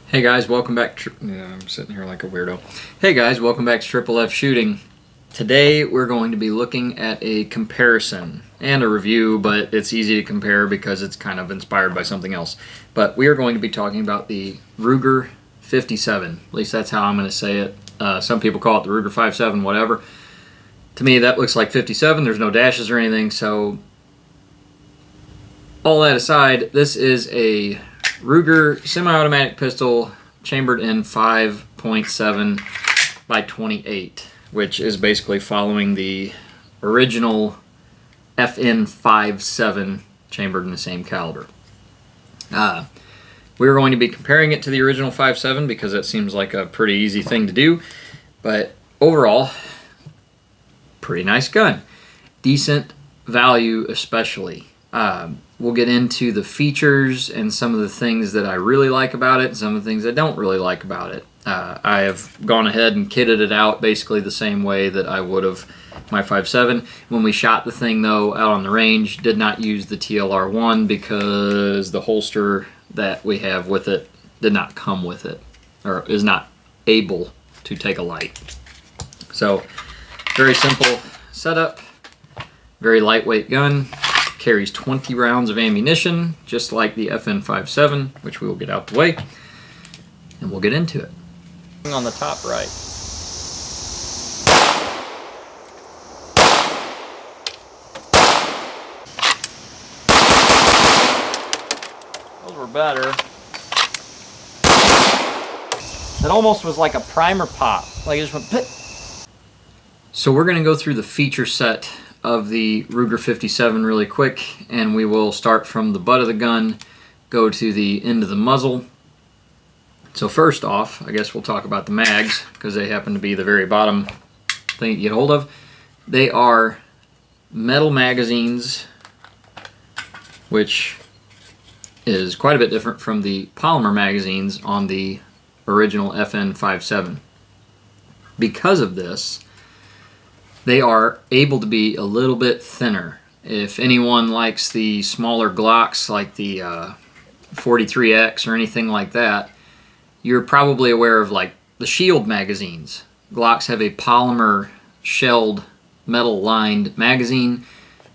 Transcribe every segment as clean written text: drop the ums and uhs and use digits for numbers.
Hey guys, welcome back. I'm sitting here like a weirdo. Hey guys, welcome back to Triple F Shooting. Today we're going to be looking at a comparison and a review, but it's easy to compare because it's kind of inspired by something else. But we are going to be talking about the Ruger 57. At least that's how I'm going to say it. Some people call it the Ruger 57, whatever. To me, that looks like 57. There's no dashes or anything, so all that aside, this is a Ruger semi-automatic pistol chambered in 5.7 by 28, which is basically following the original FN57 chambered in the same caliber. We're going to be comparing it to the original 5.7 because that seems like a pretty easy thing to do, but overall, pretty nice gun. Decent value especially. We'll get into the features and some of the things that I really like about it and some of the things I don't really like about it. I have gone ahead and kitted it out basically the same way that I would have my 5.7. When we shot the thing though out on the range, did not use the TLR1 because the holster that we have with it did not come with it, or is not able to take a light. So very simple setup, very lightweight gun. Carries 20 rounds of ammunition, just like the FN57, which we will get out the way, and we'll get into it. On the top right. Those were better. It almost was like a primer pop. Like it just went pit. So we're going to go through the feature set of the Ruger 57 really quick, and we will start from the butt of the gun, go to the end of the muzzle. So first off, I guess we'll talk about the mags, because they happen to be the very bottom thing you get hold of. They are metal magazines, which is quite a bit different from the polymer magazines on the original FN57. Because of this, they are able to be a little bit thinner. If anyone likes the smaller Glocks like the 43X or anything like that, you're probably aware of like the Shield magazines. Glocks have a polymer shelled metal lined magazine.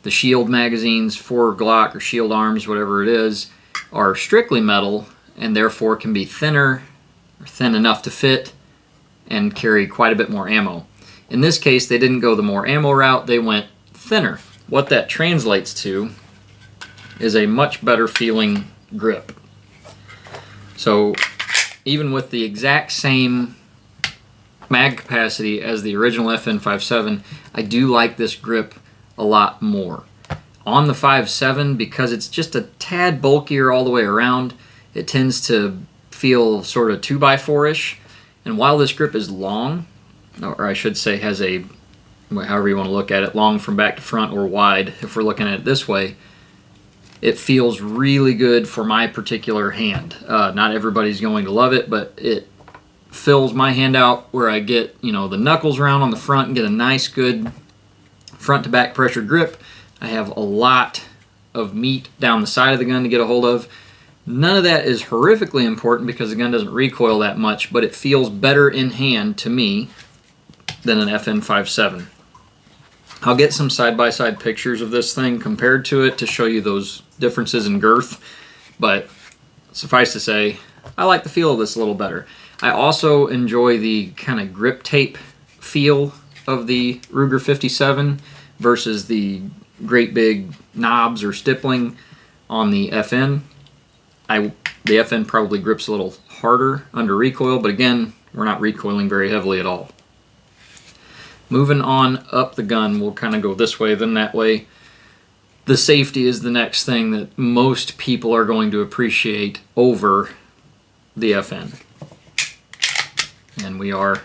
The Shield magazines for Glock or Shield arms, whatever it is, are strictly metal and therefore can be thinner, or thin enough to fit, and carry quite a bit more ammo. In this case, they didn't go the more ammo route, they went thinner. What that translates to is a much better feeling grip. So even with the exact same mag capacity as the original FN57, I do like this grip a lot more. On the 5.7, because it's just a tad bulkier all the way around, it tends to feel sort of 2x4-ish. And while this grip is long, or I should say has a, however you want to look at it, long from back to front or wide, if we're looking at it this way, it feels really good for my particular hand. Not everybody's going to love it, but it fills my hand out where I get, you know, the knuckles around on the front and get a nice good front to back pressure grip. I have a lot of meat down the side of the gun to get a hold of. None of that is horrifically important because the gun doesn't recoil that much, but it feels better in hand to me than an FN57. I'll get some side-by-side pictures of this thing compared to it to show you those differences in girth, but suffice to say, I like the feel of this a little better. I also enjoy the kind of grip tape feel of the Ruger 57 versus the great big knobs or stippling on the FN. The FN probably grips a little harder under recoil, but again, we're not recoiling very heavily at all. Moving on up the gun, we'll kind of go this way, then that way. The safety is the next thing that most people are going to appreciate over the FN. And we are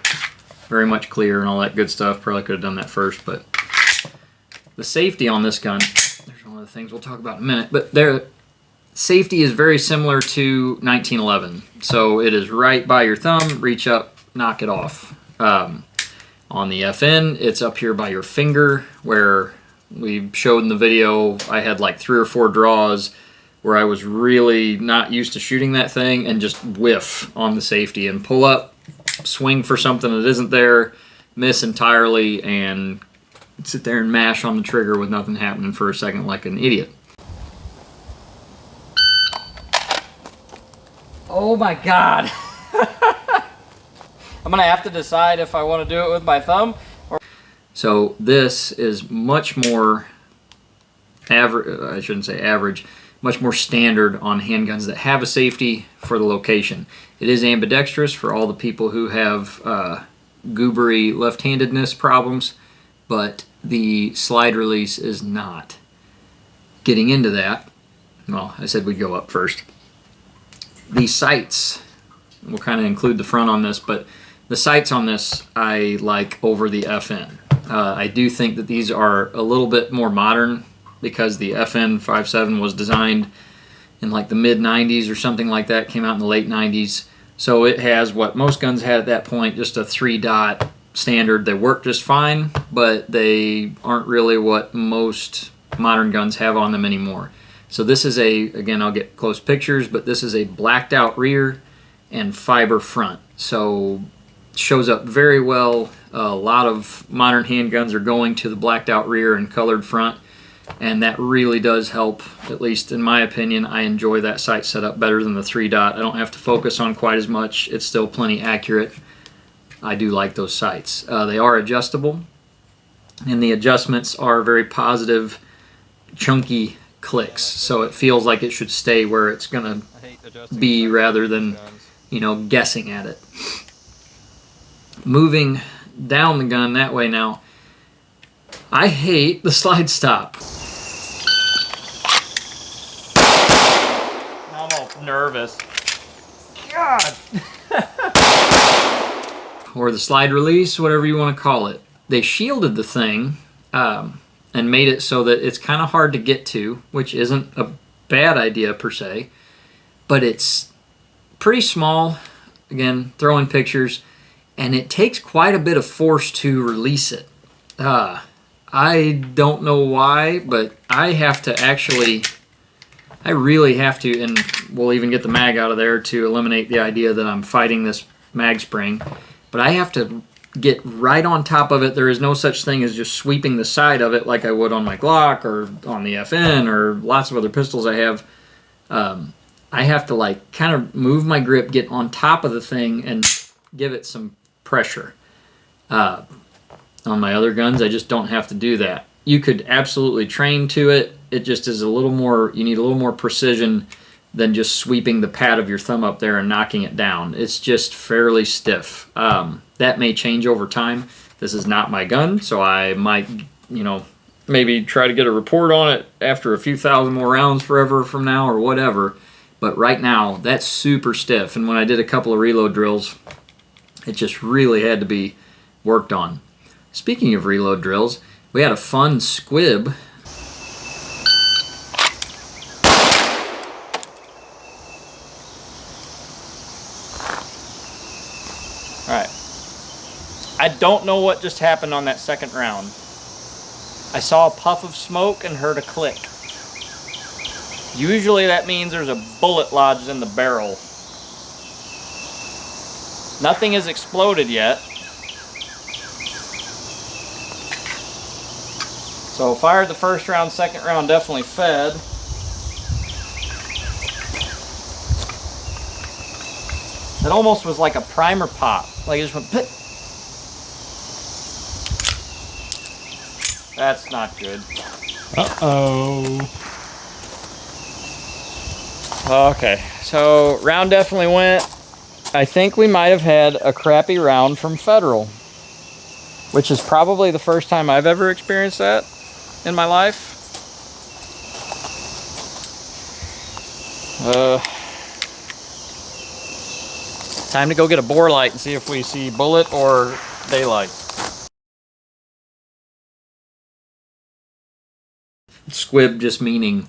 very much clear and all that good stuff. Probably could have done that first, but the safety on this gun, there's one of the things we'll talk about in a minute, but safety is very similar to 1911. So it is right by your thumb, reach up, knock it off. On the FN, it's up here by your finger, where we showed in the video I had like 3 or 4 draws where I was really not used to shooting that thing and just whiff on the safety and pull up, swing for something that isn't there, miss entirely, and sit there and mash on the trigger with nothing happening for a second like an idiot. Oh my God. I'm gonna have to decide if I want to do it with my thumb or... So this is much more average, I shouldn't say average, much more standard on handguns that have a safety for the location. It is ambidextrous for all the people who have goobery left-handedness problems, but the slide release is not. Getting into that, well, I said we'd go up first. The sights, we'll kind of include the front on this, but the sights on this I like over the FN. I do think that these are a little bit more modern because the FN 5.7 was designed in like the mid-90s or something like that, came out in the late 90s. So it has what most guns had at that point, just a 3-dot standard. They work just fine, but they aren't really what most modern guns have on them anymore. So this is a, again, I'll get close pictures, but this is a blacked out rear and fiber front. So shows up very well. A lot of modern handguns are going to the blacked out rear and colored front, and that really does help, at least in my opinion. I enjoy that sight setup better than the 3-dot. I don't have to focus on quite as much. It's still plenty accurate. I do like those sights. They are adjustable, and the adjustments are very positive, chunky clicks, so it feels like it should stay where it's gonna be rather than, you know, guessing at it. Moving down the gun that way now, I hate the slide stop. I'm all nervous. God. Or the slide release, whatever you want to call it. They shielded the thing and made it so that it's kind of hard to get to, which isn't a bad idea per se, but it's pretty small. Again, throwing pictures, and it takes quite a bit of force to release it. I don't know why, but I have to actually, I really have to, and we'll even get the mag out of there to eliminate the idea that I'm fighting this mag spring, but I have to get right on top of it. There is no such thing as just sweeping the side of it like I would on my Glock or on the FN or lots of other pistols I have. I have to like kind of move my grip, get on top of the thing, and give it some pressure. On my other guns, I just don't have to do that. You could absolutely train to it. It just is a little more, you need a little more precision than just sweeping the pad of your thumb up there and knocking it down. It's just fairly stiff. That may change over time. This is not my gun, so I might, you know, maybe try to get a report on it after a few thousand more rounds forever from now or whatever. But right now, that's super stiff. And when I did a couple of reload drills, it just really had to be worked on. Speaking of reload drills, we had a fun squib. Alright. I don't know what just happened on that second round. I saw a puff of smoke and heard a click. Usually that means there's a bullet lodged in the barrel. Nothing has exploded yet. So fired the first round, second round definitely fed. It almost was like a primer pop. Like it just went pit. That's not good. Uh-oh. Okay, so round definitely went. I think we might have had a crappy round from Federal, which is probably the first time I've ever experienced that in my life. Time to go get a bore light and see if we see bullet or daylight. Squib just meaning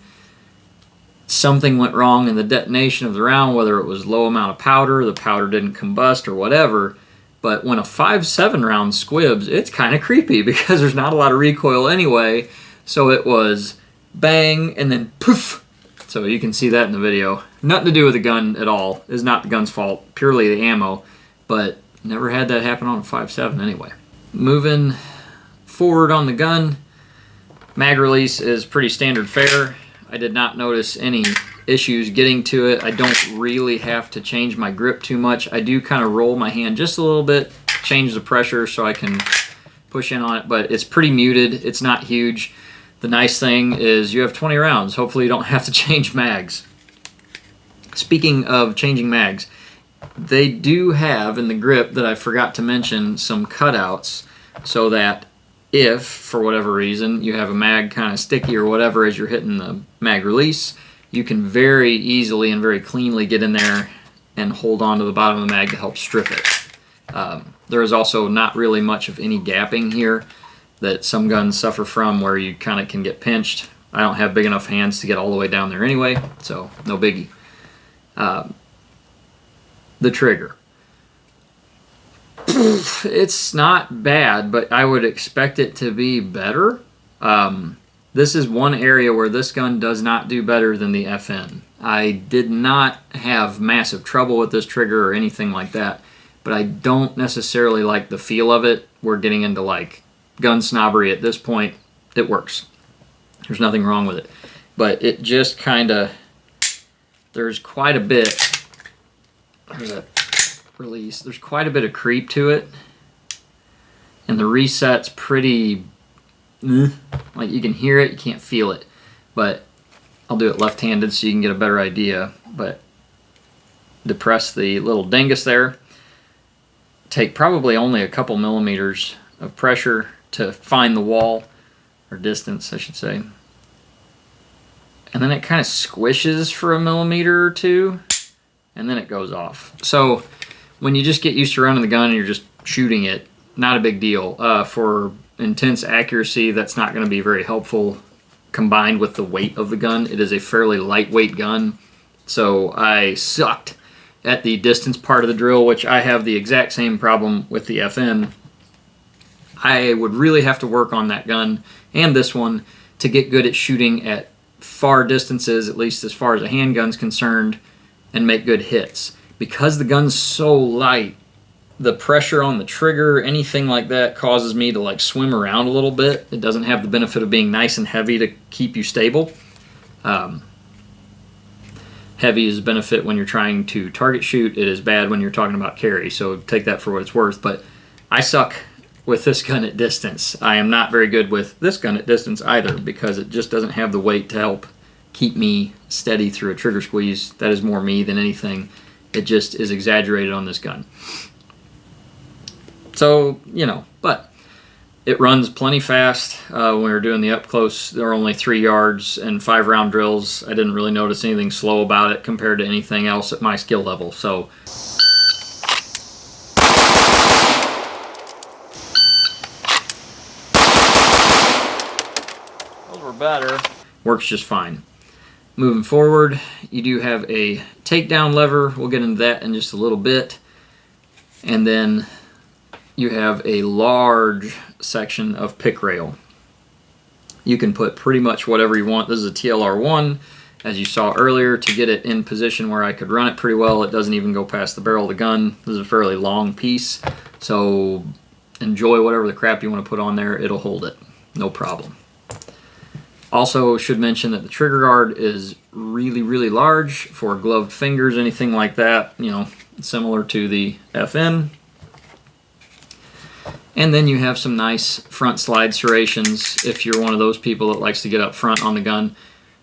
something went wrong in the detonation of the round, whether it was low amount of powder, the powder didn't combust or whatever. But when a 5.7 round squibs, it's kind of creepy because there's not a lot of recoil anyway. So it was bang and then poof, So you can see that in the video. Nothing to do with the gun at all. It's not the gun's fault, purely the ammo, but never had that happen on a 5.7 anyway. Moving forward on the gun, mag release is pretty standard fare. I did not notice any issues getting to it. I don't really have to change my grip too much. I do kind of roll my hand just a little bit, change the pressure so I can push in on it, but it's pretty muted. It's not huge. The nice thing is you have 20 rounds. Hopefully you don't have to change mags. Speaking of changing mags, they do have in the grip that I forgot to mention some cutouts so that if, for whatever reason, you have a mag kind of sticky or whatever as you're hitting the mag release, you can very easily and very cleanly get in there and hold on to the bottom of the mag to help strip it. There is also not really much of any gapping here that some guns suffer from where you kind of can get pinched. I don't have big enough hands to get all the way down there anyway, so no biggie. The trigger. It's not bad, but I would expect it to be better. This is one area where this gun does not do better than the FN. I did not have massive trouble with this trigger or anything like that, but I don't necessarily like the feel of it. We're getting into like gun snobbery at this point. It works. There's nothing wrong with it. But it just kind of, there's quite a bit, there's a release, there's quite a bit of creep to it. And the reset's pretty, like you can hear it, you can't feel it. But I'll do it left-handed so you can get a better idea. But depress the little dingus there. Take probably only a couple millimeters of pressure to find the wall, or distance I should say, and then it kind of squishes for a millimeter or two and then it goes off. So when you just get used to running the gun and you're just shooting it, not a big deal. For intense accuracy, that's not going to be very helpful combined with the weight of the gun. It is a fairly lightweight gun, so I sucked at the distance part of the drill, which I have the exact same problem with the FN. I would really have to work on that gun and this one to get good at shooting at far distances, at least as far as a handgun's concerned, and make good hits. Because the gun's so light, the pressure on the trigger, anything like that, causes me to like swim around a little bit. It doesn't have the benefit of being nice and heavy to keep you stable. Heavy is a benefit when you're trying to target shoot. It is bad when you're talking about carry, so take that for what it's worth. But I suck with this gun at distance. I am not very good with this gun at distance either because it just doesn't have the weight to help keep me steady through a trigger squeeze. That is more me than anything. It just is exaggerated on this gun. So, you know, but it runs plenty fast. When we were doing the up close, there were only 3 yards and 5 round drills. I didn't really notice anything slow about it compared to anything else at my skill level. So those were better. Works just fine. Moving forward, you do have a takedown lever. We'll get into that in just a little bit. And then you have a large section of pick rail. You can put pretty much whatever you want. This is a TLR1, as you saw earlier, to get it in position where I could run it pretty well. It doesn't even go past the barrel of the gun. This is a fairly long piece, so enjoy whatever the crap you want to put on there. It'll hold it, no problem. Also should mention that the trigger guard is really, really large for gloved fingers, anything like that, you know, similar to the FN. And then you have some nice front slide serrations if you're one of those people that likes to get up front on the gun.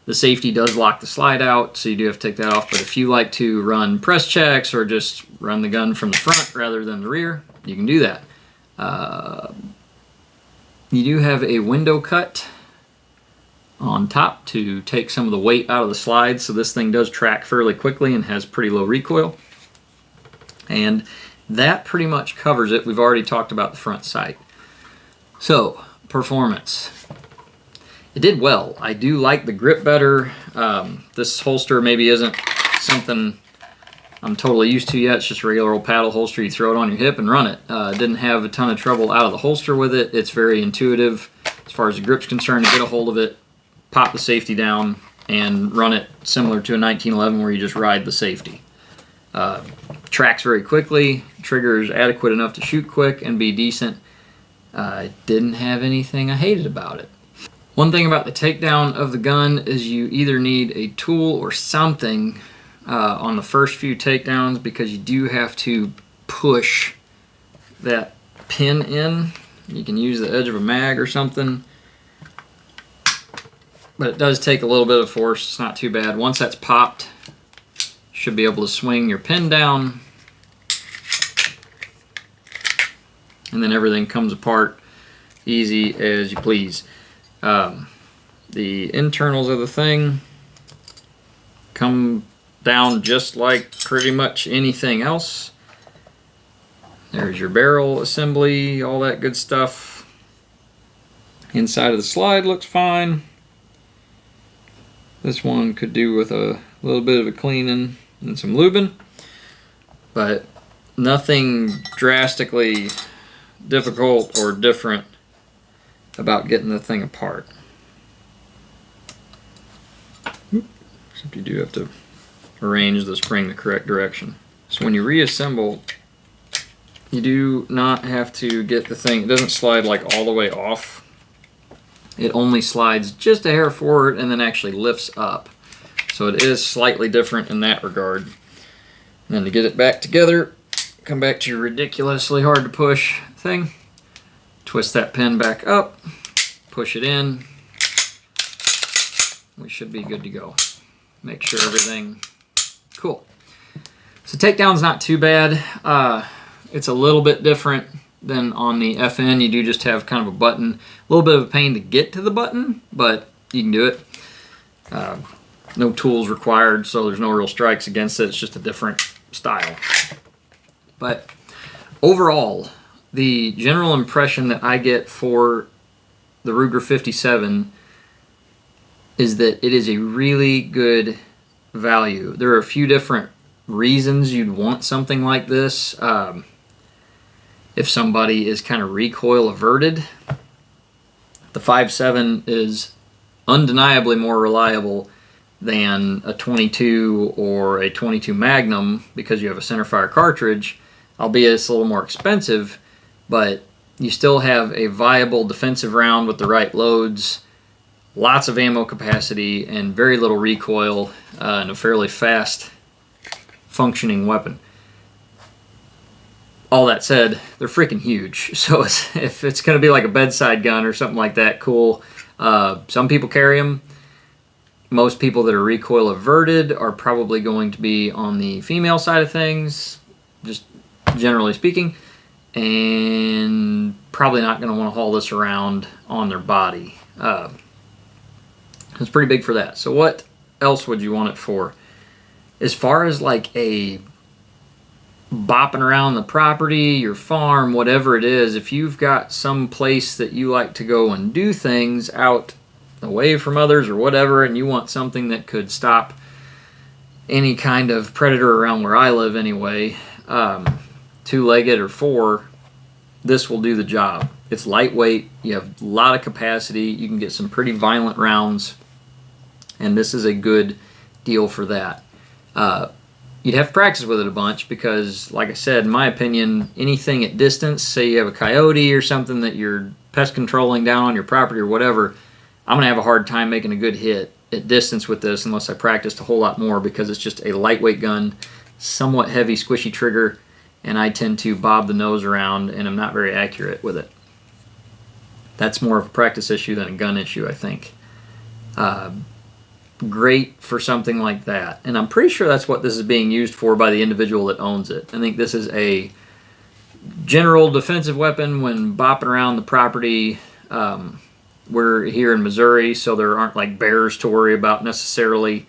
The safety does lock the slide out, so you do have to take that off, but if you like to run press checks or just run the gun from the front rather than the rear, you can do that. You do have a window cut on top to take some of the weight out of the slide, so this thing does track fairly quickly and has pretty low recoil. And that pretty much covers it. We've already talked about the front sight. So, performance. It did well. I do like the grip better. This holster maybe isn't something I'm totally used to yet. It's just a regular old paddle holster. You throw it on your hip and run it. Didn't have a ton of trouble out of the holster with it. It's very intuitive as far as the grip's concerned. To get a hold of it, pop the safety down, and run it similar to a 1911 where you just ride the safety. Tracks very quickly, trigger is adequate enough to shoot quick and be decent. Didn't have anything I hated about it. One thing about the takedown of the gun is you either need a tool or something on the first few takedowns, because you do have to push that pin in. You can use the edge of a mag or something, but it does take a little bit of force. It's not too bad. Once that's popped, you should be able to swing your pin down, and then everything comes apart easy as you please. The internals of the thing come down just like pretty much anything else. There's your barrel assembly, all that good stuff. Inside of the slide looks fine. This one could do with a little bit of a cleaning and some lubing, but nothing drastically difficult or different about getting the thing apart. Except you do have to arrange the spring the correct direction. So when you reassemble, you do not have to get the thing, it doesn't slide like all the way off. It only slides just a hair forward and then actually lifts up. So it is slightly different in that regard. And then to get it back together, come back to your ridiculously hard to push thing. Twist that pin back up, push it in. We should be good to go. Make sure everything cool. So takedown's not too bad. It's a little bit different than on the FN. You do just have kind of a button. A little bit of a pain to get to the button, but you can do it. No tools required, so there's no real strikes against it. It's just a different style. But overall, the general impression that I get for the Ruger 57 is that it is a really good value. There are a few different reasons you'd want something like this. If somebody is kind of recoil averted, the 5.7 is undeniably more reliable than a 22 or a 22 Magnum because you have a centerfire cartridge, albeit it's a little more expensive, but you still have a viable defensive round with the right loads, lots of ammo capacity, and very little recoil, and a fairly fast functioning weapon. All that said, they're freaking huge, so if it's going to be like a bedside gun or something like that, cool. Some people carry them. Most people that are recoil averted are probably going to be on the female side of things, just generally speaking, and probably not going to want to haul this around on their body. It's pretty big for that. So what else would you want it for? As far as like a bopping around the property, your farm, whatever it is, if you've got some place that you like to go and do things out away from others or whatever, and you want something that could stop any kind of predator around where I live anyway, two-legged or four, this will do the job. It's lightweight, you have a lot of capacity, you can get some pretty violent rounds, and this is a good deal for that. You'd have to practice with it a bunch because, like I said, in my opinion, anything at distance, say you have a coyote or something that you're pest controlling down on your property or whatever, I'm going to have a hard time making a good hit at distance with this unless I practiced a whole lot more, because it's just a lightweight gun, somewhat heavy, squishy trigger, and I tend to bob the nose around and I'm not very accurate with it. That's more of a practice issue than a gun issue, I think. Great for something like that. And I'm pretty sure that's what this is being used for by the individual that owns it. I think this is a general defensive weapon when bopping around the property. We're here in Missouri, so there aren't like bears to worry about necessarily.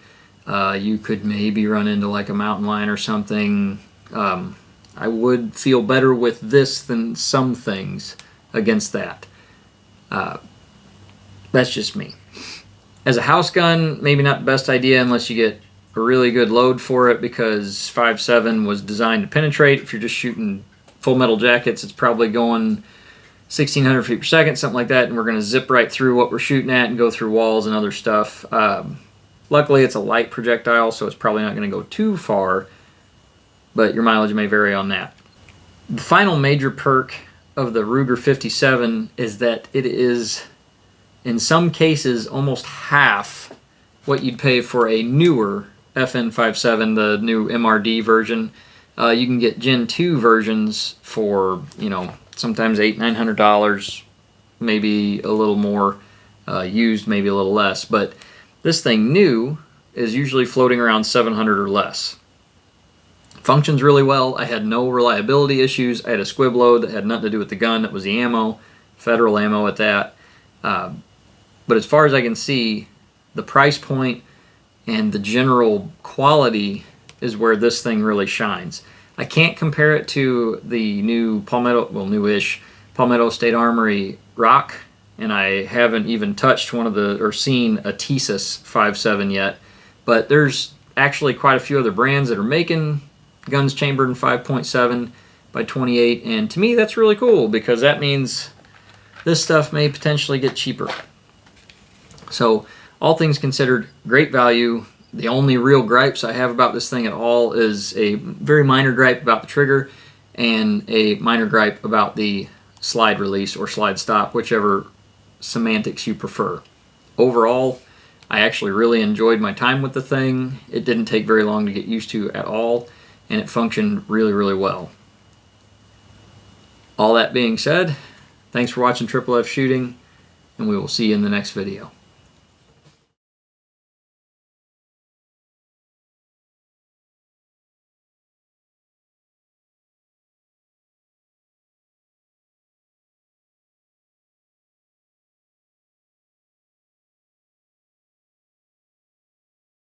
You could maybe run into like a mountain lion or something. I would feel better with this than some things against that. That's just me. As a house gun, maybe not the best idea unless you get a really good load for it, because 5.7 was designed to penetrate. If you're just shooting full metal jackets, it's probably going 1,600 feet per second, something like that, and we're going to zip right through what we're shooting at and go through walls and other stuff. Luckily, it's a light projectile, so it's probably not going to go too far, but your mileage may vary on that. The final major perk of the Ruger 57 is that it is, in some cases, almost half what you'd pay for a newer FN57, the new MRD version. You can get Gen 2 versions for, sometimes $800-900, maybe a little more, used maybe a little less. But this thing new is usually floating around $700 or less. Functions really well. I had no reliability issues. I had a squib load that had nothing to do with the gun. That was the ammo, federal ammo at that. But as far as I can see, the price point and the general quality is where this thing really shines. I can't compare it to the new Palmetto, well, newish Palmetto State Armory Rock, and I haven't even touched or seen a Tisas 5.7 yet. But there's actually quite a few other brands that are making guns chambered in 5.7 by 28, and to me that's really cool because that means this stuff may potentially get cheaper. So all things considered, great value. The only real gripes I have about this thing at all is a very minor gripe about the trigger and a minor gripe about the slide release or slide stop, whichever semantics you prefer. Overall, I actually really enjoyed my time with the thing. It didn't take very long to get used to at all, and it functioned really, really well. All that being said, thanks for watching Triple F Shooting, and we will see you in the next video.